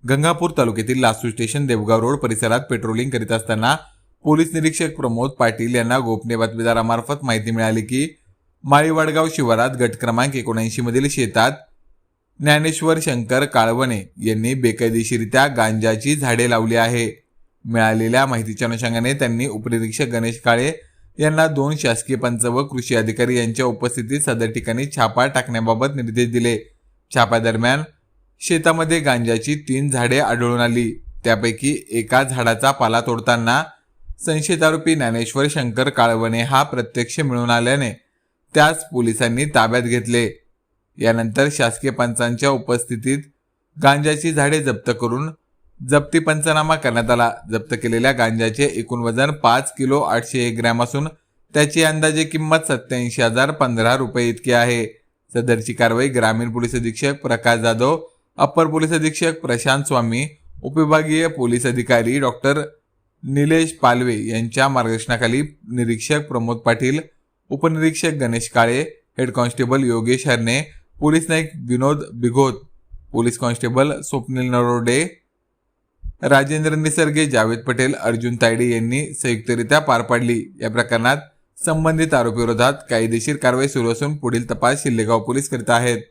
गंगापूर तालुक्यातील लासू station Devgaon road परिसरात patrolling करीत असताना पोलीस निरीक्षक प्रमोद पाटील यांना गोपनीय बातमीदारामार्फत माहिती मिळाली की माळीवाडगाव शिवारात गट क्रमांक 79 मधील शेतात ज्ञानेश्वर शंकर काळवणे यांनी बेकायदेशीरित्या गांजाची झाडे लावली आहे। मिळालेल्या माहितीच्या अनुषंगाने त्यांनी उपनिरीक्षक गणेश काळे यांना 2 शासकीय पंच व कृषी अधिकारी यांच्या उपस्थितीत सदर ठिकाणी छापा टाकण्याबाबत निर्देश दिले। छाप्यादरम्यान शेतामध्ये गांजाची 3 झाडे आढळून आली। त्यापैकी एका झाडाचा पाला तोडताना संशयित आरोपी ज्ञानेश्वर शंकर काळवणे हा प्रत्यक्ष मिळून आल्याने त्यास पोलिसांनी ताब्यात घेतले। यानंतर शासकीय पंचांच्या उपस्थितीत गांजाची झाडे जप्त करून जप्ती पंचनामा करण्यात आला। जप्त केलेल्या गांजाचे एकूण वजन 5 किलो 801 ग्रॅम असून त्याची अंदाजे किंमत 87,015 रुपये इतकी आहे। सदरची कारवाई ग्रामीण पोलीस अधीक्षक प्रकाश जाधव, अप्पर पोलीस अधीक्षक प्रशांत स्वामी, उपविभागीय पोलीस अधिकारी डॉक्टर निलेश पालवे यांच्या मार्गदर्शनाखाली निरीक्षक प्रमोद पाटील, उपनिरीक्षक गणेश काळे, हेड कॉन्स्टेबल योगेश हरणे, पोलीस नाईक विनोद बिघोत, पोलीस कॉन्स्टेबल स्वप्नील नरोडे, राजेंद्र निसर्गे, जावेद पटेल, अर्जुन तायडे यांनी संयुक्तरित्या पार पाडली। या प्रकरणात संबंधित आरोपी विरोधात कायदेशीर कारवाई सुरू असून पुढील तपास शिल्लेगाव पोलीस करीत आहेत।